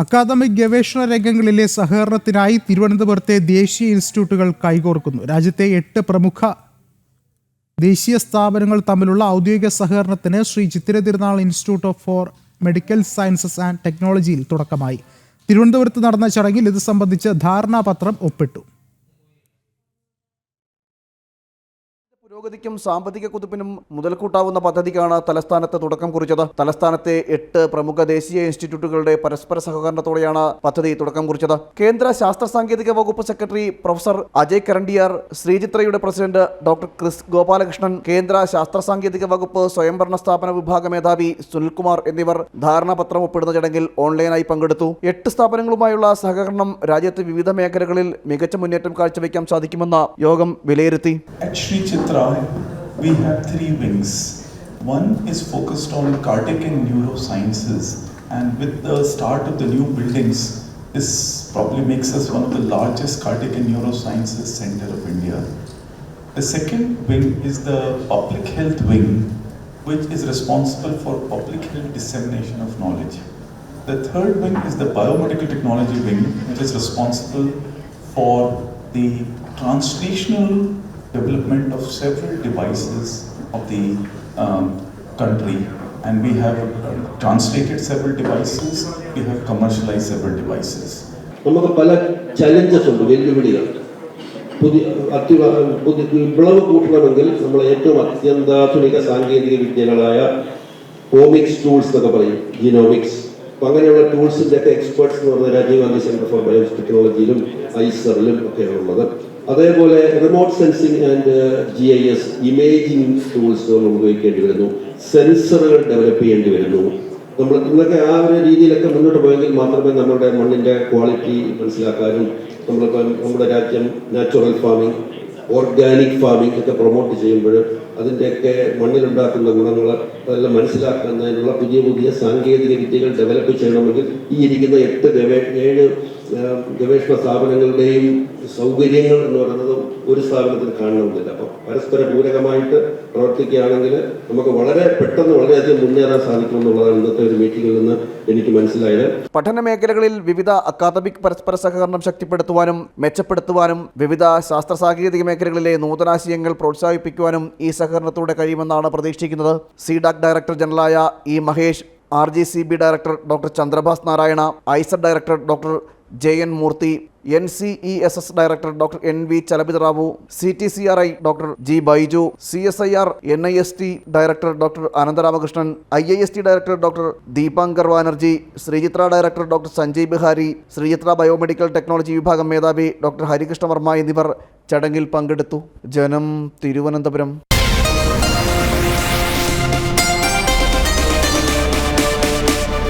Academic ഗവേഷണ രംഗങ്ങളിലെ സഹകരണത്തിനായി തിരുവനന്തപുരത്തെ ദേശീയ ഇൻസ്റ്റിറ്റ്യൂട്ടുകൾ കൈകോർക്കുന്നു. രാജ്യത്തെ 8 പ്രമുഖ ദേശീയ സ്ഥാപനങ്ങൾ തമ്മിലുള്ള ഔദ്യോഗിക സഹകരണത്തിന് Shri Chithira Thirunal institute four medical sciences and ടെക്നോളജിയിൽ തുടക്കമായി. തിരുവനന്തപുരത്ത് നടന്ന ചടങ്ങിൽ ഇത് സംബന്ധിച്ച് ധാരണാപത്രം ഒപ്പിട്ടു. പുരോഗതിക്കും സാമ്പത്തിക കുതിപ്പിനും മുതൽക്കൂട്ടാവുന്ന പദ്ധതിക്കാണ് തലസ്ഥാനത്ത് തുടക്കം കുറിച്ചത്. തലസ്ഥാനത്തെ 8 പ്രമുഖ ദേശീയ ഇൻസ്റ്റിറ്റ്യൂട്ടുകളുടെ പരസ്പര സഹകരണത്തോടെയാണ് പദ്ധതി തുടക്കം കുറിച്ചത്. കേന്ദ്ര ശാസ്ത്ര സാങ്കേതിക വകുപ്പ് സെക്രട്ടറി പ്രൊഫസർ അജയ് കരണ്ടിയാർ, ശ്രീചിത്രയുടെ പ്രസിഡന്റ് ഡോക്ടർ ക്രിസ് ഗോപാലകൃഷ്ണൻ, കേന്ദ്ര ശാസ്ത്ര സാങ്കേതിക വകുപ്പ് സ്വയംഭരണ സ്ഥാപന വിഭാഗ മേധാവി സുനിൽകുമാർ എന്നിവർ ധാരണാപത്രം ഒപ്പിടുന്ന ചടങ്ങിൽ ഓൺലൈനായി പങ്കെടുത്തു. 8 സ്ഥാപനങ്ങളുമായുള്ള സഹകരണം രാജ്യത്തെ വിവിധ മേഖലകളിൽ മികച്ച മുന്നേറ്റം കാഴ്ചവെക്കാൻ സാധിക്കുമെന്ന് യോഗം വിലയിരുത്തി. We have 3 wings. One is focused on cardiac and neurosciences, and with the start of the new buildings, this probably makes us one of the largest cardiac and neurosciences center of India. The second wing is the public health wing, which is responsible for public health dissemination of knowledge. The third wing is the biomedical technology wing, which is responsible for the translational development of several devices of the country, and we have translated several devices, we have commercialized several devices. നമുക്ക് പല challenges ഉണ്ട്, വെല്ലുവിളികൾ. പുതിയ വിപ്ലവം കൂട്ടണമെങ്കിൽ നമ്മൾ ഏറ്റവും അത്യന്താധുനിക സാങ്കേതിക വിദ്യകളായ ഓമിക്സ് tools എന്നൊക്കെ പറയും, ജീനോമിക്സ്. അപ്പം അങ്ങനെയുള്ള ടൂൾസിൻ്റെ ഒക്കെ എക്സ്പേർട്സ് എന്ന് പറഞ്ഞാൽ Rajiv Gandhi centre for bio ടെക്നോളജിയിലും ഐസറിലും ഒക്കെയാണ് ഉള്ളത്. അതേപോലെ remote sensing and GIS imaging tools നമ്മൾ ഉപയോഗിക്കേണ്ടി വരുന്നു. സെൻസറുകൾ ഡെവലപ്പ് ചെയ്യേണ്ടി വരുന്നു. നമ്മൾ ഇന്നൊക്കെ ആ ഒരു രീതിയിലൊക്കെ മുന്നോട്ട് പോയെങ്കിൽ മാത്രമേ നമ്മുടെ മണ്ണിൻ്റെ ക്വാളിറ്റി മനസ്സിലാക്കാനും നമ്മളിപ്പം നമ്മുടെ രാജ്യം നാച്ചുറൽ ഫാമിംഗ്, ഓർഗാനിക് ഫാമിംഗ് ഒക്കെ പ്രൊമോട്ട് ചെയ്യുമ്പോൾ അതിൻ്റെയൊക്കെ മണ്ണിലുണ്ടാക്കുന്ന ഗുണങ്ങൾ അതെല്ലാം മനസ്സിലാക്കുന്നതിനുള്ള പുതിയ പുതിയ സാങ്കേതിക വിദ്യകൾ ഡെവലപ്പ് ചെയ്യണമെങ്കിൽ ഈ ഇരിക്കുന്ന 7 ഗവേഷണ സ്ഥാപനങ്ങളുടെയും സൗകര്യങ്ങൾ എന്ന് പറയുന്നത് ഒരു സ്ഥാപനത്തിന് കാണണമെന്നില്ല. അപ്പം പരസ്പര പൂരകമായിട്ട് പ്രവർത്തിക്കുകയാണെങ്കിൽ നമുക്ക് വളരെ പെട്ടെന്ന് വളരെയധികം മുന്നേറാൻ സാധിക്കുമെന്നുള്ളതാണ് ഇന്നത്തെ ഒരു മീറ്റിംഗിൽ നിന്ന് എനിക്ക് മനസ്സിലായത്. പഠന മേഖലകളിൽ വിവിധ അക്കാദമിക് പരസ്പര സഹകരണം ശക്തിപ്പെടുത്തുവാനും മെച്ചപ്പെടുത്തുവാനും വിവിധ ശാസ്ത്ര സാങ്കേതിക മേഖലകളിലെ നൂതനാശയങ്ങൾ പ്രോത്സാഹിപ്പിക്കുവാനും ഈ സഹകരണത്തോടെ കഴിയുമെന്നാണ് പ്രതീക്ഷിക്കുന്നത്. CDAC ഡയറക്ടർ ജനറലായ E Mahesh, RGCB director doctor Chandrabhas Narayana, ISET director doctor JN Murthy, NCESS director doctor NV Chalapathirao, CTCRI doctor G Baiju, CSIR NIST director doctor Ananthramakrishnan, IIST director doctor Dipankar Banerjee, Sreechitra director doctor Sanjay Bihari, Sreechitra biomedical technology വിഭാഗം മേധാവി ഡോക്ടർ ഹരികൃഷ്ണ വർമ്മ എന്നിവർ ചടങ്ങിൽ പങ്കെടുത്തു. ജനം, തിരുവനന്തപുരം.